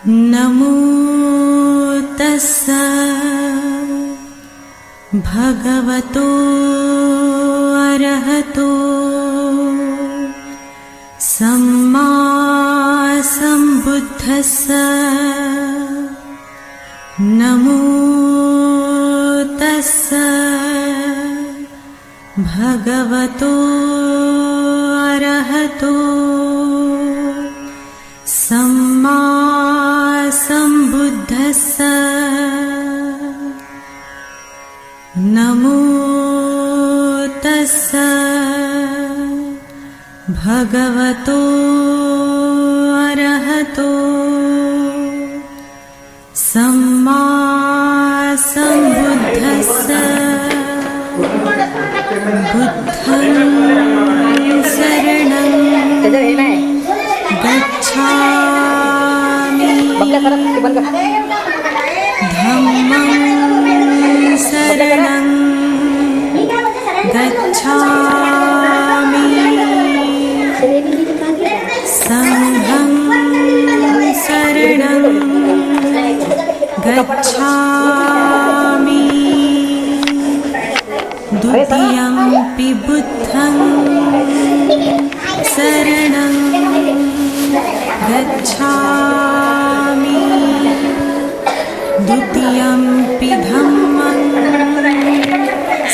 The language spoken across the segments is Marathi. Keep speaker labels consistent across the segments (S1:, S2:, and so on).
S1: नमो तस्सा भगवतो अरहतो सम्मा सम्बुद्धस्सा नमो तस्सा भगवतो अरहतो सम्मा सम्बुद्धस्सा नमो तस्सा भगवतो अरहतो सम्मा सम्बुद्धस्सा बुद्धं शरणं गच्छामि धम्मं शरणं गच्छामि संघं शरणं गच्छामि द्वितीयंपि बुद्धं शरणं गच्छामि द्वितीयंपि धम्मं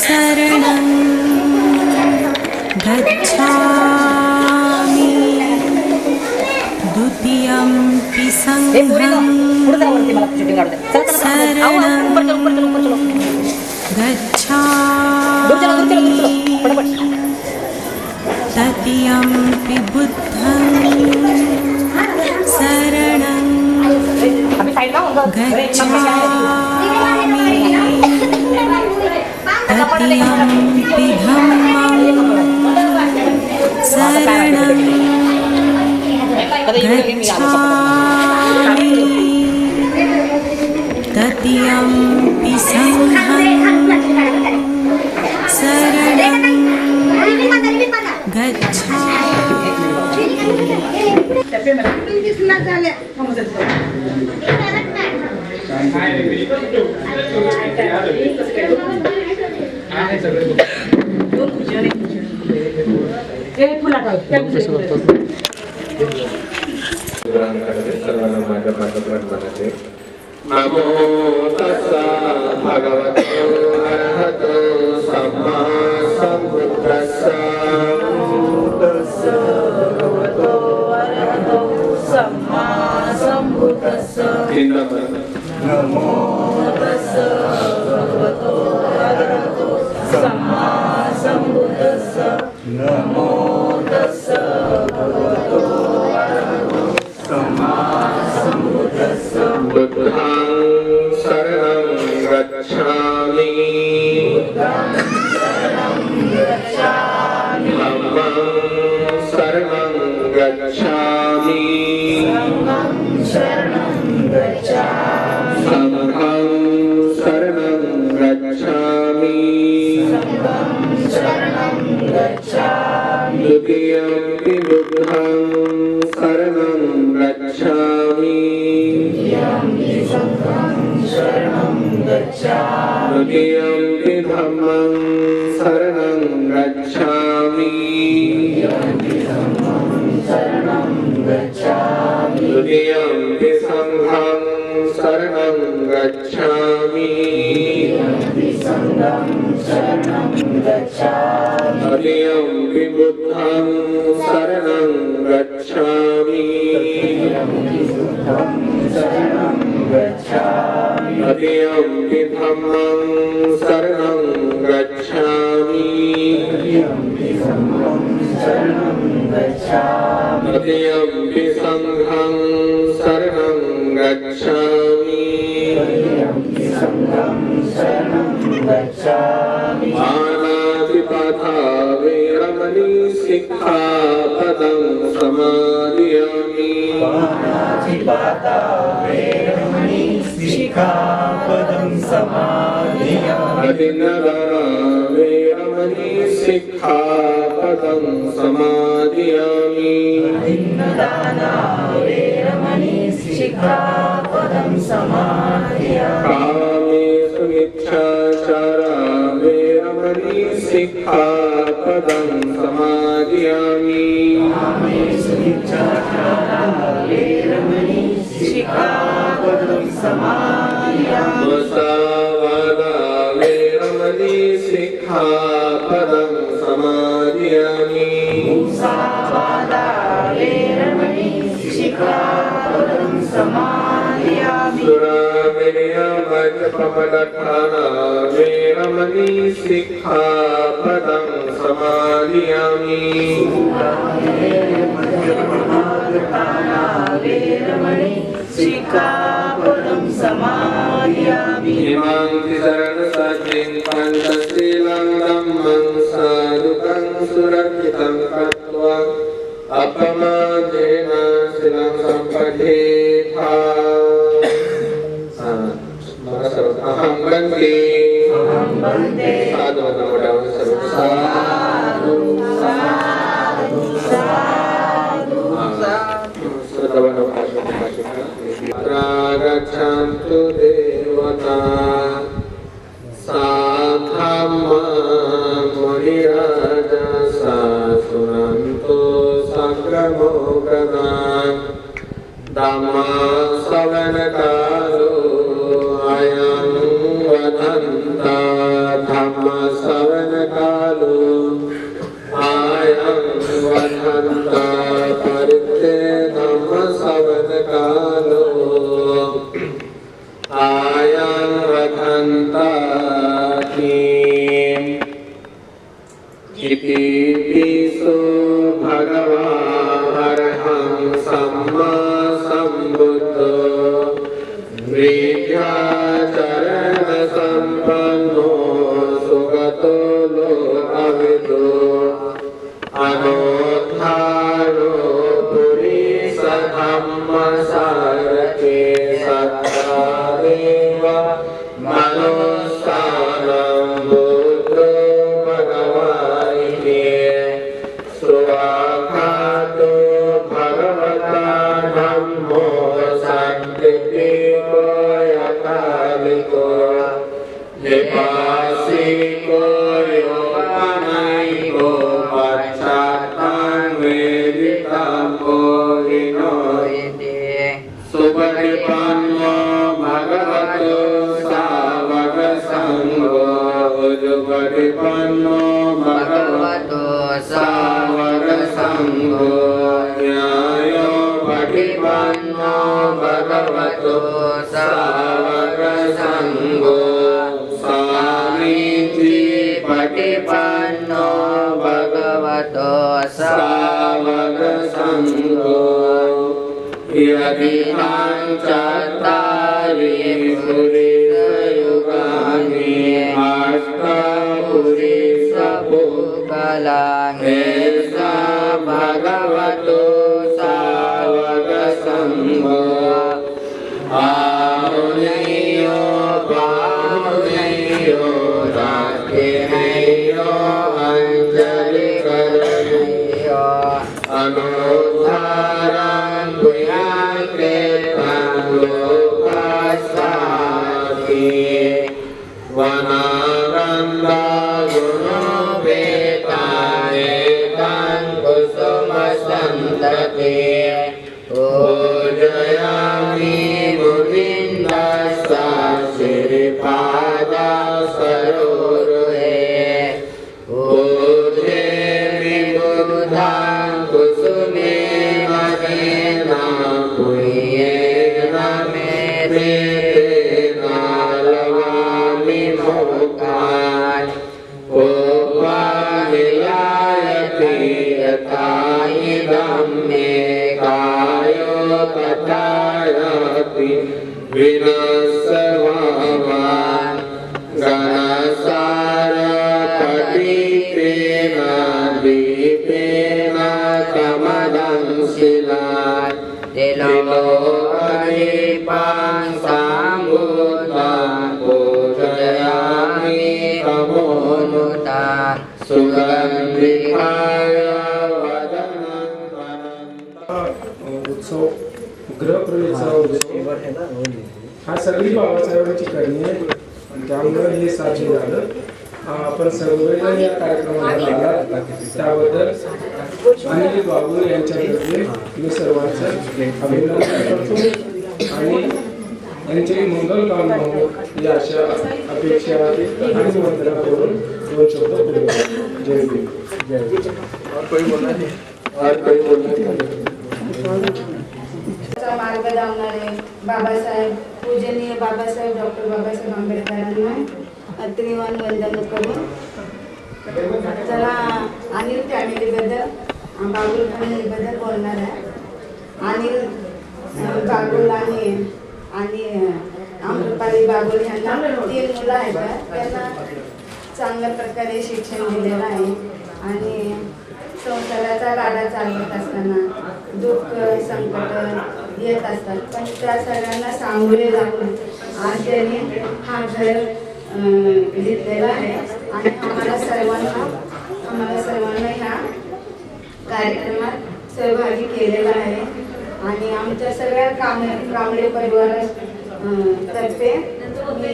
S1: शरणं गच्छामि द्वितीयंपि संघं शरणं गच्छामि तृतीयंपि बुद्धं शरणं गच्छामि तृतीयंपि धम्मं शरणं गच्छामि तृतीयंपि संघं शरणं
S2: नमो तस्सा भगवतो अरहतो सम्मा सम्बुद्धस्सा
S3: सम्मा सम्बुद्धस्सा नमो तस्सा भगवतो अरहतो सम्मा सम्बुद्धस्सा नमो तस्सा भगवतो अरहतो सम्मा सम्बुद्धस्सा
S2: बुद्धं शरणं गच्छामि धम्मं शरणं गच्छामि संघं शरणं गच्छामि द्वितीयंपि बुद्धं शरणं गच्छामि तृतीयंपि धम्मं शरणं गच्छामि तृतीयंपि संघं शरणं गच्छामि तृतीयंपि बुद्धं शरणं गच्छामि तृतीयंपि धम्मं शरणं गच्छामि तृतीयंपि संघं शरणं गच्छामि पाणातिपाता वेरमणि सिक्खापदं समादयामि प्रतिनदाना वेरमणि सिक्खापदं समादयामि
S3: सिक्खापदं समादयामि
S2: कामेषु मिथ्याचारा वेरमणि सिक्खापदं समादयामि
S3: सिक्खापदं समादयामि
S2: मुसावादा वेरमणि सिक्खापदं समादयामि
S3: मुसावादा वेरमणि सिक्खापदं समादयामि
S2: सुरामेरमजपमदठाना वेरमणि सिक्खापदं समादयामि
S3: वेरमणि सिक्खापदं समादयामि
S2: इमां शरणसचिं पञ्चशीलं धम्मं साधुकं सुरक्षितं कृत्वा अपमादेन शिलं सम्पठेथा अहं वन्दे साधु नमो साधु गच्छन्तु देवता साधम्मा मुनिराजा शृण्वन्तु सङ्गमोपदान् धम्मा श्रवणकालो अयं वदन्ता धम्मा श्रवणकालो अयं वदन्ता परिते धम्मा श्रवणकालो आयं वदन्ताति इति पिसो भगवानर्हं सम्मा सम्बुद्धो विद्याचरणसम्पन्नो सुगतो लोकविदो अनोद्धारो पुरीसधम्मसारथे सत्तादेव मनोस्थानं बुद्धो भगवानिते सुवाखातो भगवता धम्मो सन्दितिको यथालिको निपासिको योगनैको पश्चात्तान् वेदितम्बो विनोयते सुपटिपन्नो भगवतो सावक संघो जुगटिपन्नो भगवतो सावक संघो न्यायो पटिपन्नो भगवतो सावक संघो स्वामीति पटिपन्नो भगवतो सावक संघो यदि चत्तारि पुरीसयुगानि अष्टपुरीसपुकलानि भगवतो सावक संघो आहुनेयो बाहुनेयो रात्रिनेयो अञ्जलिकरणेयो अनुद्धारं पुयाकृतं लोकस्वाति वनानन्दा गुणोपेतानेकं कुसुमसन्तते पूजयामि मुनिन्दस्सा श्रीपादा सरोरुहे ऊर्ध्वे विबुधां कुसुमेन मनेन पुण्येन मेतेन लवामि मोक्षान् पूर्वानिलायते यथा इदं मे कायो तथा याति विनाशवान् गणसारपठितेन दीपेन कमलं शिलात् तिलोकदीपां सम्बुद्धान् पूजयामि तमोनुतान् सुगन्धिकाय वदनं
S4: उत्सव गृहप्रवेशाचा हा सगळी बाबासाहेबांची करणी आहे. त्यामुळे हे साध्य झालं. आपण सर्वजण या कार्यक्रमाला लागला त्याबद्दल अनिल बाबू यांच्यातर्फे मी सर्वांचं अभिनंदन करतो आणि यांचे मंगल कामना हो या अशा अपेक्षा आणि वंदना करून 2 शब्द पुढे जय भीम. जय भीम.
S5: मार्ग लावणारे बाबासाहेब पूजनीय बाबासाहेब डॉक्टर बाबासाहेब आंबेडकरांना त्रिवान वंदन करून चला अनिल फॅमिलीबद्दल बागुल फॅमिलीबद्दल बोलणार आहे. अनिल बागुल आणि अमृपाली बागुल यांना 3 मुलं आहेत. त्यांना चांगल्या प्रकारे शिक्षण दिलेलं आहे आणि संसाराचा राडा चालवत असताना दुःख संकट येत असतात, पण त्या सगळ्यांना सामोरे जाऊन आज त्यांनी हा घर घेतलेला आहे आणि आम्हाला सर्वांना ह्या कार्यक्रमात सहभागी केलेला आहे आणि आमच्या सगळ्या कांबळे परिवारातर्फे मी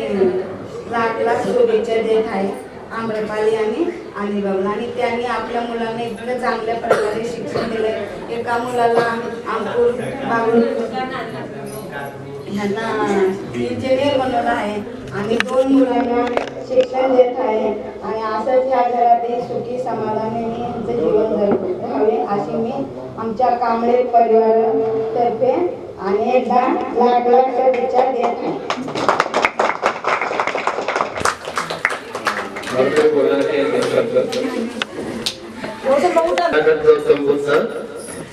S5: लाख शुभेच्छा देत आहे आम्रपाली आणि अनिल बाबूला. आणि त्यांनी आपल्या मुलांना इतकं चांगल्या प्रकारे शिक्षण दिलं. एका मुलाला अंकुर बाबू ह्यांना इंजिनियर बनवलं आहे आणि 2 मुलांना शिक्षण देत आहे आणि असंच ह्या घरातही सुखी समाधानाने यांचं जीवन जगत राहावे अशी मी आमच्या कांबळे परिवारातर्फे आणि एकदा लाख शुभेच्छा देत आहे.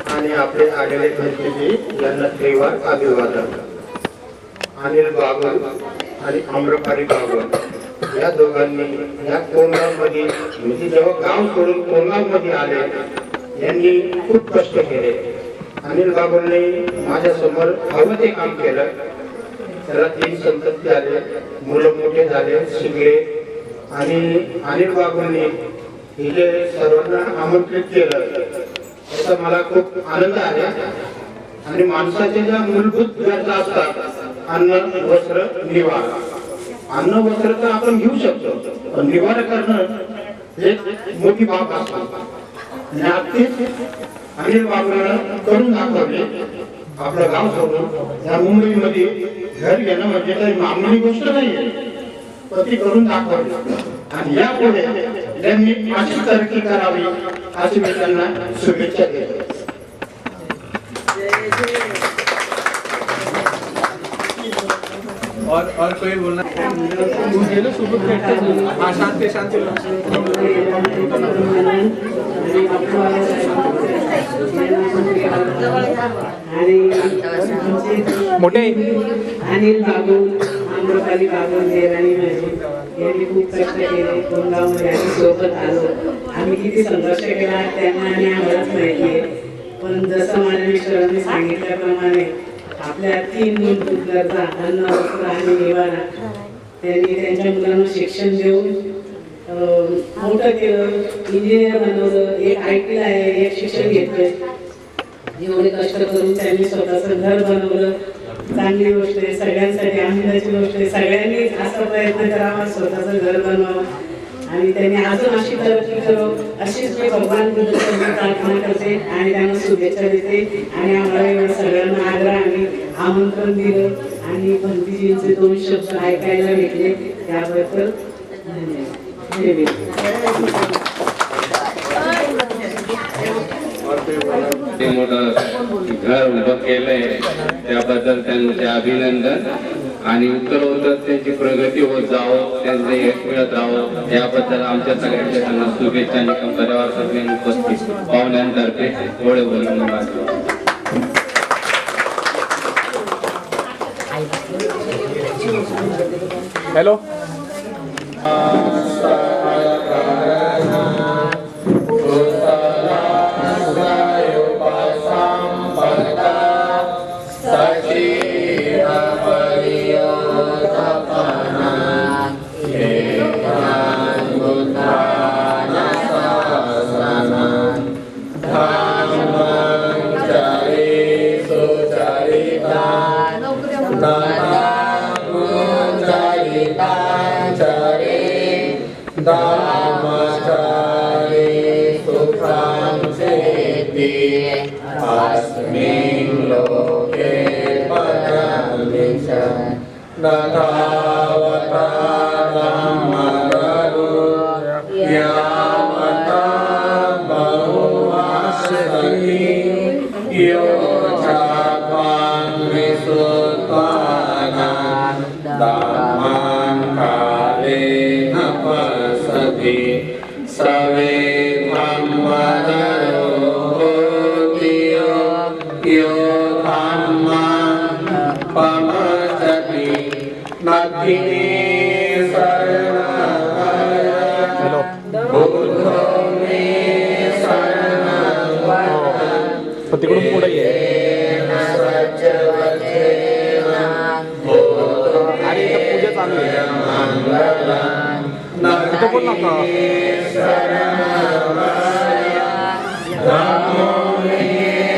S2: आणि आपले आलेले भरती यांना त्रिवार अभिवादन. अनिल बागुल आणि आम्रपाली बागुल या दोघांनी या कोंडामध्ये म्हणजे जेव्हा गाव सोडून कोंडामध्ये आले यांनी खूप कष्ट केले. अनिल बागुलने माझ्या समोर हवं ते काम केलं. त्याला 3 संतती आले, मुलं मोठे झाले, शिकले आणि अनिल बागुलने इथे सर्वांना आमंत्रित केलं. याचा मला खूप आनंद आहे. आणि माणसाच्या ज्या मूलभूत गरजा असतात अन्न वस्त्र निवारा. अन्न वस्त्र तर आपण घेऊ शकतो पण निवारा करणं एक मोठी बाब असते. आणि अगदीच अनिल बागुलने करून दाखवले. आपलं गाव सोडून या मुंबईमध्ये घर घेणं म्हणजे काही मामूली गोष्ट नाहीये, पण ती करून दाखवली. आणि यापुढे त्यांनी अशी तरक्की करावी अशी मी त्यांना शुभेच्छा देतो.
S6: और कोई बोलना हाँ शांति शांति मोठे
S3: अनिल बागुल आम्रपाली बागुल देराणी यांनी खूप कष्ट केले. कोंडामध्ये आम्ही सोबत आलो. आम्ही किती संघर्ष केला त्यांना आणि आम्हालाच माहिती आहे. पण जसं माझ्या मिस्टरांनी सांगितल्याप्रमाणे आपल्या 3 मूलभूत गरजा अन्न वस्त्र आणि निवारा त्यांनी त्यांच्या मुलांना शिक्षण देऊन मोठं केलं. इंजिनियर बनवलं. एक IT आहे, एक शिक्षण घेतलंय. एवढे कष्ट करून त्यांनी स्वतःचं घर बनवलं. चांगली गोष्ट आहे, सगळ्यांसाठी आनंदाची गोष्ट आहे. सगळ्यांनी असा प्रयत्न करावा, स्वतःचं घर बनवावं आणि त्यांनी अजून अशी तरक्की करो अशीच मी भगवान बुद्धांची प्रार्थना करते आणि त्यांना शुभेच्छा देते. आणि आम्हाला एवढं सगळ्यांना आग्रहाने आमंत्रण दिलं आणि भंतीजींचे 2 शब्द ऐकायला भेटले त्याबद्दल
S2: ते मोठं घर उभं केलंय त्याबद्दल त्यांचे अभिनंदन आणि उत्तरोत्तर त्यांची प्रगती होत जावं, त्यांचं यश मिळत राहावं याबद्दल आमच्या सगळ्यांच्या त्यांना शुभेच्छा निकम परिवार सगळ्यांनी उपस्थित पाहुण्यांतर्फे थोडे बोलून
S6: हेलो
S7: अस्मिन् लोके परमेश तथावता धम्मगरो यावता बहुवासति यो चात्मान् विसुत्वान् धम्मान् कालेन पश्यति सवे ब्रह्मणो होति यो धम्मान् पश्यति नत्थि शरणं बुद्धो मे शरणं
S6: पण तिकडून पुढे ये आणि इथं पूजा चालू आहे तिथं पण नका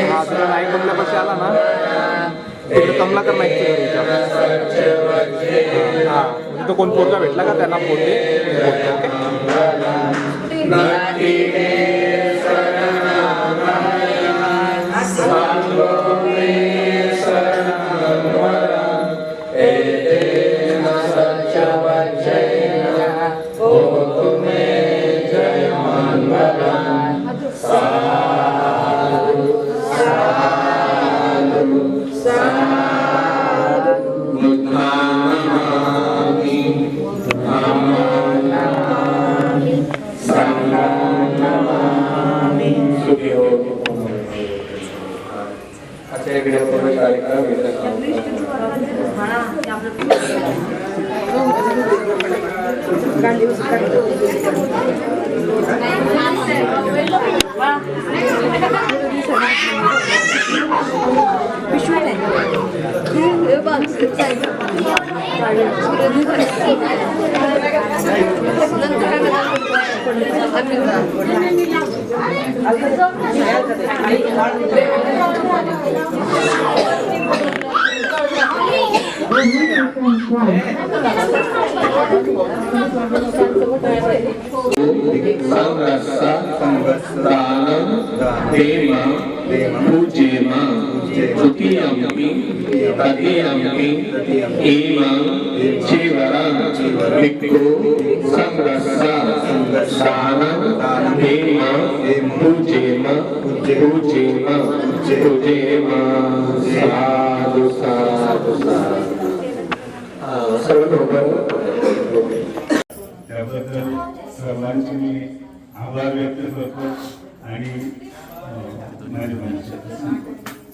S6: हा तुला नाही बघल्यापाशी आला ना तिकडे कमलाकर नाईकच्या घरी हा तिथं कोण पोरगा भेटला का त्यांना फोन दे
S8: त्याबद्दल सर्वांचे मी आभार व्यक्त करतो आणि माझ्या मनात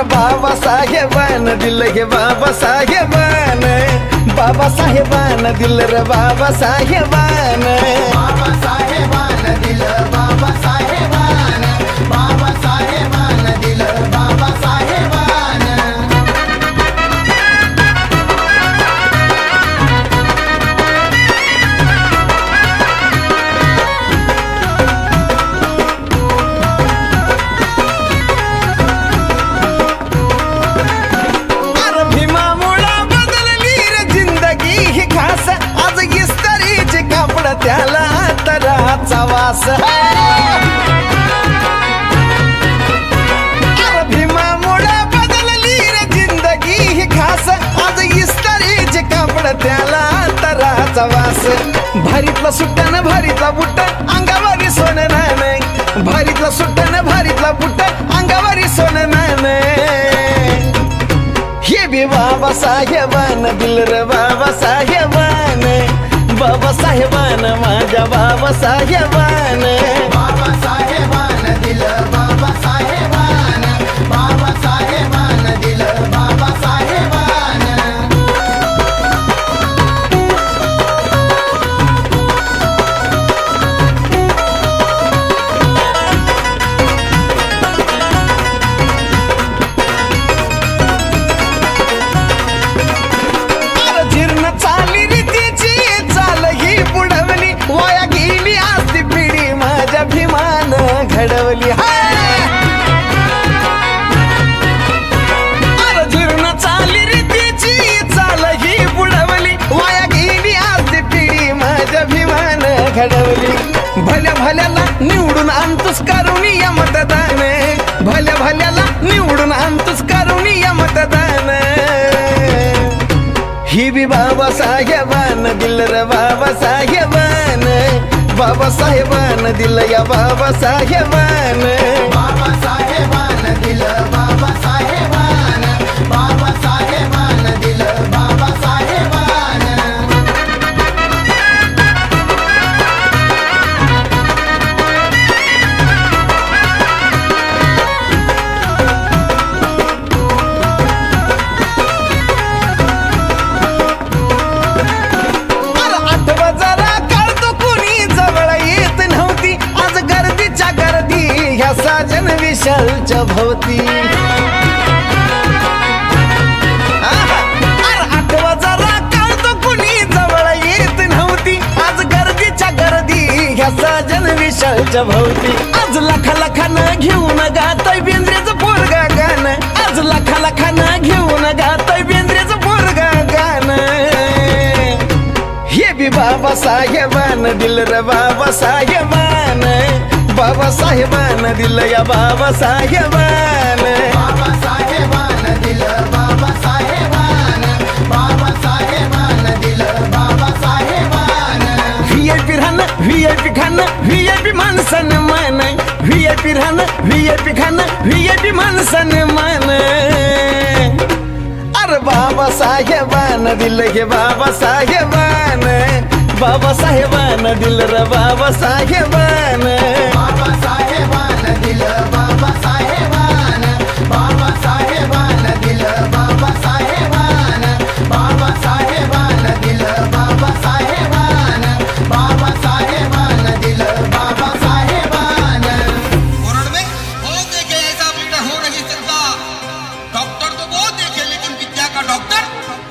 S9: बाबासाहेबान दिल गे बाबासाहेबान बाबासाहेबान दिल रे बाबासाहेबान बाबासाहेबान दिल बाबासाहेबान बाबासाहेबान दिल बाबासाहेबान त्याला तराचा वास भीमामुळे बदलली रे जिंदगी ही खास आज इस्तारीचे कापड त्याला तराचा वास भारीतला सुट्टान भारीतला बुट्ट अंगावरी सोनं नाणे भारीतला सुट्टान भारीतला बुट्ट अंगावरी सोनं नाणे हे बी बाबासाहेबान दिल रे बाबासाहेबान बाबासाहेबान माझ्या बाबासाहेबान बाबासाहेबान दिल बाबासाहेबान बाबासाहेबान दिल बाबासाहेबान घडवली भल्या भल्याला निवडून आणतोस करुणीय मतदान भल्या भल्याला निवडून आणतोस करुणीय मतदान ही बी बाबासाहेबान दिल र बाबासाहेबान बाबासाहेबान दिल या बाबासाहेबान बाबासाहेबान दिल बाबासाहेबान बाबासाहेबान दिल बाबासाहेबान साजन विशालच्या भोवती आठवा जरा काढतो कुणी जवळ येत नव्हती आज गर्दीच्या गर्दी ह्या साजन विशालच्या भोवती आज लाखा लाखानं घेऊन गातय बेंद्रेचं पोरगा गाणं आज लाखा लाखानं घेऊन गातय बेंद्रेचं पोरगा गाणं हे बी बाबासाहेबान दिल र बाबासाहेबान बाबासाहेबान दिल या बाबासाहेबान बाबासाहेबान दिल बाबासाहेबान बाबासाहेबान दिल बाबासाहेबान व्हीआयपी राहणं व्हीआयपी खाणं व्हीआयपी माणसानं मान व्हीआयपी राहणं व्हीआयपी खाणं व्हीआयपी माणसानं मान अरे बाबासाहेबान दिल हे बाबासाहेबान बाबासाहेबान दिल र बाबासाहेबान बाबासाहेबान दिल बाबासाहेबान बाबासाहेबान दिल बाबासाहेबान बाबासाहेबान दिल बाबासाहेबान बाबासाहेबान दिल बाबासाहेबान
S10: वर्ल्ड में वो देखे ऐसा बेटा हो नहीं सकता डॉक्टर तो वो देखे लेकिन विद्या का डॉक्टर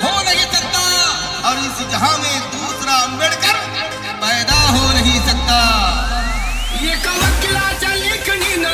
S10: हो नहीं सकता और इस जहां में दूसरा अंबेडकर पैदा हो नहीं सकता ये कवकिलाच्या लेखणीनं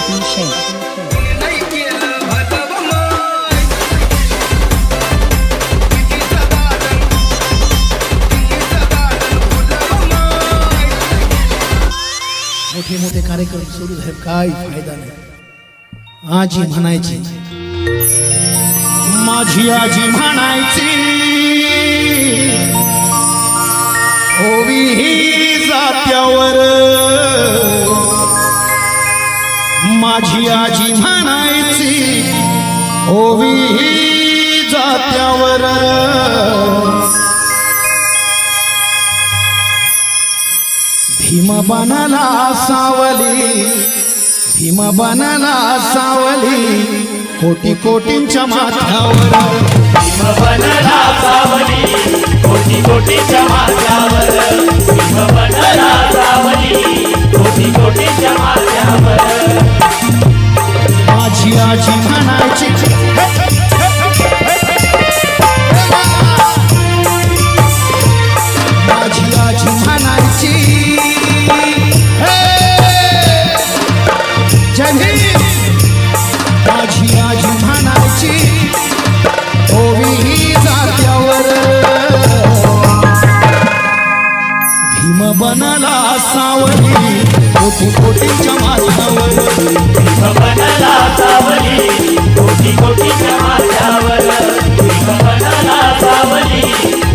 S9: नाही केलं भलं व माय. कितीचं दालन, कितीचं दालन फुलं व माय.
S11: मोठे मोठे कार्यक्रम सुरू झाले काय फायदा नाही. आजी म्हणायची, माझी आजी म्हणायची, ओवी ही जात्यावर. माझी आजी म्हणायची, ओवी ही जात्यावर. भीम बनाला सावली, भीम बनाला सावली, कोटी कोटींच्या माथ्यावर.
S7: भीम बनला सावली, कोटी कोटीच्या माथ्यावर. भीम बनला सावली, कोटी कोटीच्या माथ्यावर.
S11: माझी आजी म्हणायची, माझी आजी म्हणायची, माझी आजी म्हणायची, ओवी ही जात्यावर. भीम बनला सावली, कोटी कोटीच्या माथ्यावर.
S7: भीम बनला सावली, कोटी कोटीच्या माथ्यावर. भीम बनला सावली,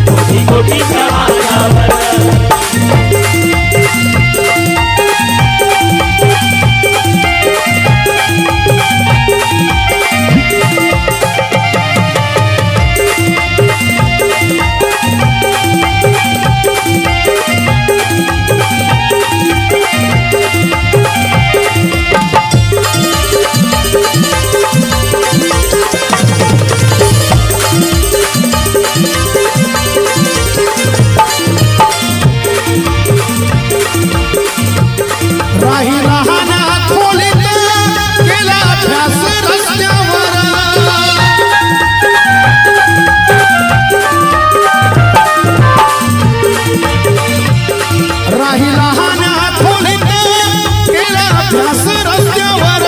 S7: कोटी कोटीच्या माथ्यावर.
S11: राही राहना खोलीत गेला ध्यास रस्त्यावर. राही राहना खोलीत गेला ध्यास रस्त्यावर.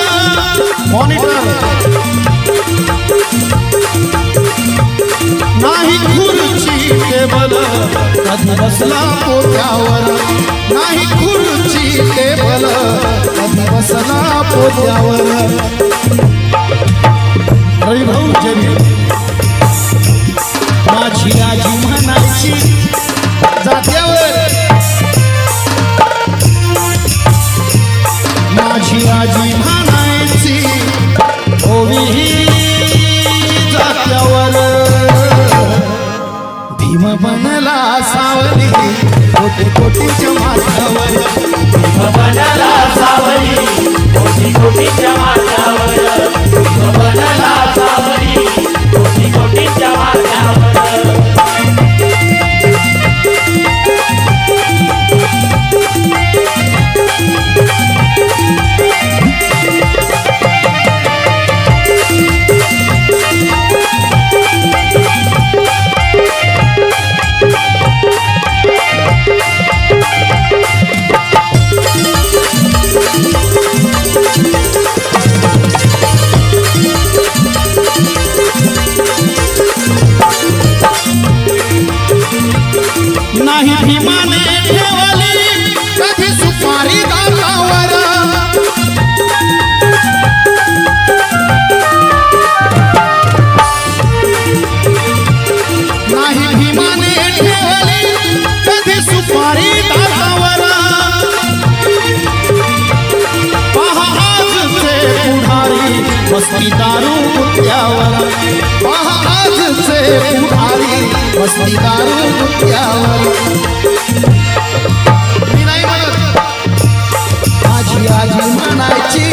S11: मॉनिटर नाही खुर्ची टेबल, कधी बसला पोत्यावर. नाही खुर्ची टेबल, कधी बसला पोत्यावर. हरिभाऊ जरी माझी आजी म्हणायची, जात्यावर. माझी आजी म्हणायची, ओवी ही जात्यावर. भीम बनला सावली, कोटी कोटीच्या माथ्यावर.
S7: भीम बनला सावली, कोटी कोटीच्या माथ्यावर. भीम बनला सावली, कोटी कोटीच्या माथ्यावर.
S11: नाही भीमाने ठेवली कधी सुपारी दातावर. नाही भीमाने ठेवली कधी सुपारी दातावर. पहा आजचे पुढारी मस्ती दारू मुद्द्यावर. पहा आजचे पुढारी मस्ती दारू मुद्द्यावर. मी नाही म्हणत, माझी आजी म्हणायची,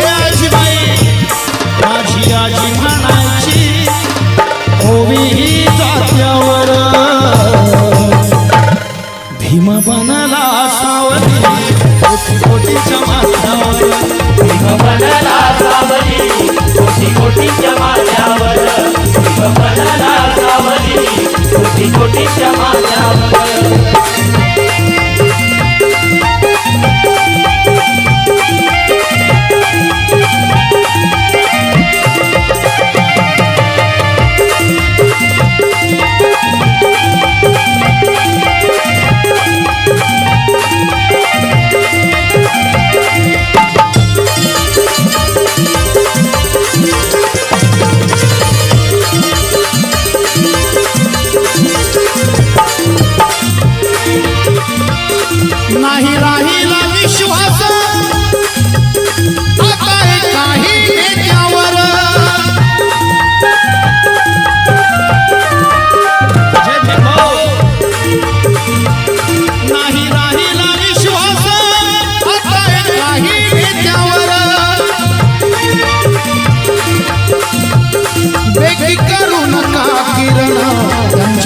S11: आजीबाई. माझी आजी म्हणायची, ओवी ही जात्यावर. भीम बनला सावली, कोटी कोटीच्या माथ्यावर.
S7: भीम बनला सावली, कोटी कोटीच्या माथ्यावर. भीम बनला सावली, कोटी कोटीच्या माथ्यावर.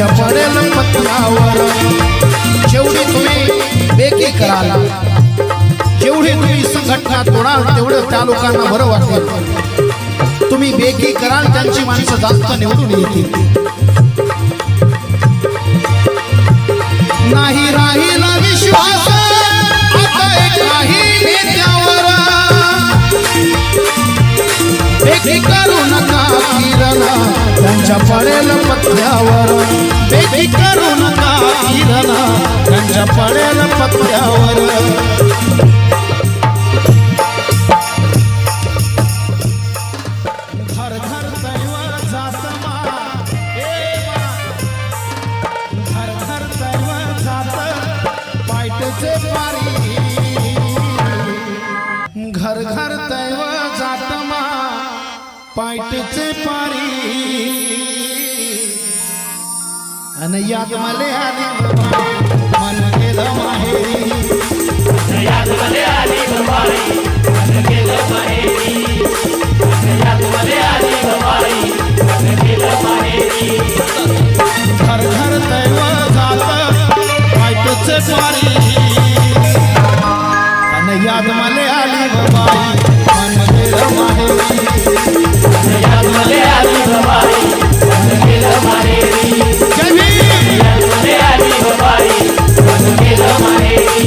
S11: त्यांच्या पडेल पत्त्यावर. जेवढी तुम्ही बेकी कराल, जेवढी तुम्ही संघटना तोडाल, तेवढं त्या लोकांना बरं वाटेल. तुम्ही बेकी कराल, त्यांची माणसं जास्त निवडून येतील. नाही राहिला विश्वास आता एकाही नेत्यावर. बेकी करू नका किरणा त्यांच्या पडेल पत्त्यावर. बेकी करू नका किरणा त्यांच्या पडेल पत्त्यावर. घर घर दैवत जात मा, घर घर दैवत जात पायटचे पारी. घर घर दैवत जात मा पायटचे पारी. अन याद मले आली मन गेलं माहेरी.
S7: याद मले आली बाई मन गेलं माहेरी. याद मले आली बाई मन गेलं माहेरी.
S11: घर घर दैवत जात पायटचे पारी. अन याद मले आली बाई मन गेलं माहेरी.
S7: याद मले आली बाई मन गेलं माहेरी. याद मले आली बाई मन गेलं माहेरी.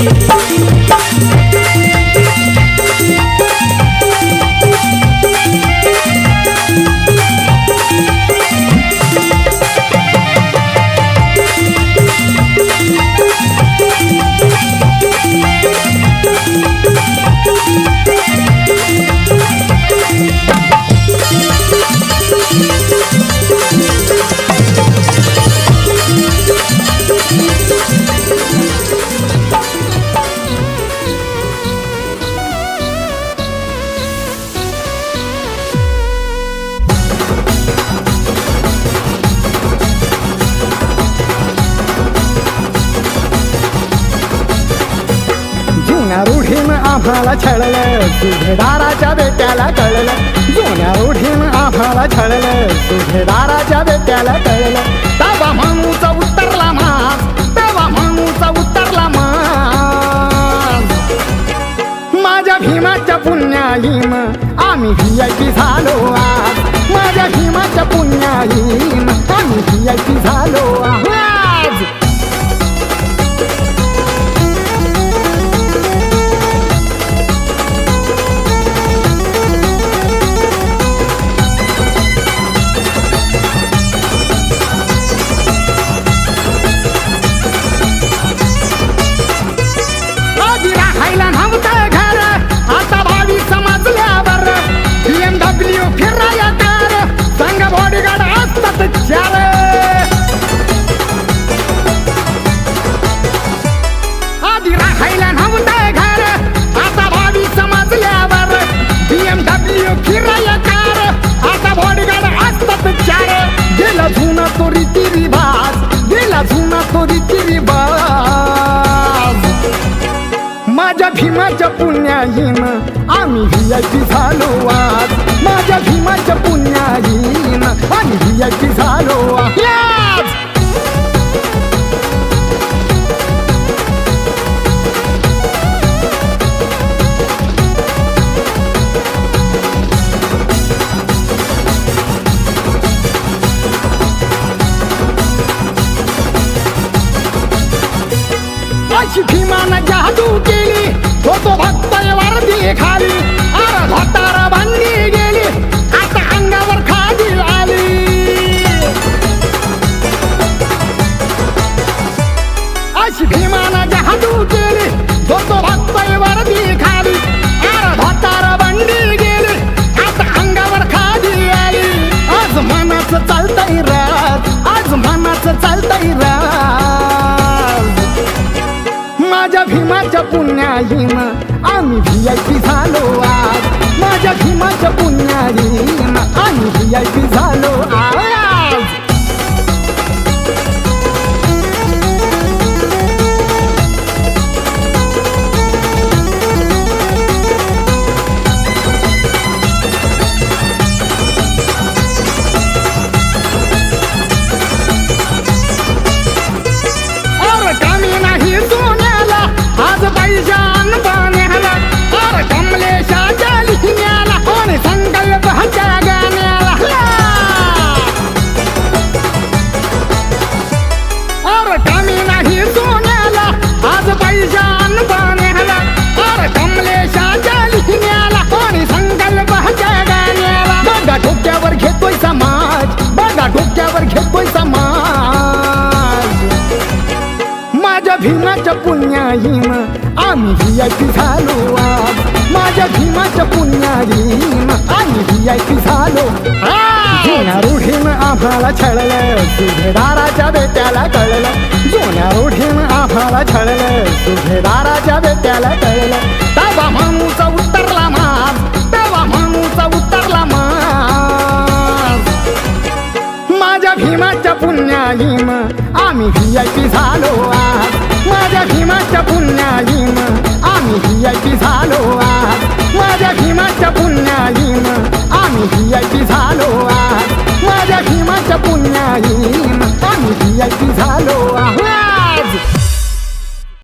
S12: जुन्या रूढीनं आम्हाला छळलं, सुभेदाराच्या बेट्याला कळलं. जुन्या रूढीनं आम्हाला छळलं, सुभेदाराच्या बेट्याला कळलं. तेव्हा म्हणूचा उतरला मास, तेव्हा म्हणूचा उतरला मास. माझ्या भीमाच्या पुण्याईन आम्ही VIP झालो आज. माझ्या भीमाच्या पुण्याईन आम्ही VIP झालो आज. आधी राहायला नव्हतं घर, आता भावी समजल्यावर. BMW फिराया कार, आता बॉडीगार्ड असतात 4. गेला जुना तो रीती रिवाज, गेला जुना तो रीती रिवाज. माझ्या भीमाच्या पुण्याईन आम्ही VIP झालो आज. माझ्या भीमाच्या पुण्याईन आम्ही VIP झालो आज. अशी भीमानं जादू केली, तो भक्त वर्दी खाली. अरे धोतारा बांधली गेली, आता अंगावर खादी आली. अशी भीमानं जादू केली, तो भक्त वर्दी खाली. अरे धोतारा बांधली गेली, आता अंगावर खादी आली. आज मनाचं चालतंय राज, आज मनाचं चालतंय राज. माझ्या भीमाच्या पुण्याईन आम्ही VIP झालो आज. माझ्या भीमाच्या पुण्याईन आम्ही VIP झालो आज. आम्ही VIP झालो आज माझ्या भीमाच्या पुण्याईन आम्ही VIP झालो जुन्या रूढीनं आम्हाला छळलं सुभेदाराच्या बेट्याला कळलं जुन्या रूढीनं आम्हाला छळलं सुभेदाराच्या बेट्याला कळलं तेव्हा माणूचा उतरला माज तेव्हा माणूचा उतरला माज माझ्या भीमाच्या पुण्याईन आम्ही VIP झालो आज माझ्या भीमाच्या पुण्याईन आम्ही VIP झालो आज माझ्या भीमाच्या पुण्याईन आम्ही VIP झालो आज माझ्या भीमाच्या पुण्याईन आम्ही VIP झालो आज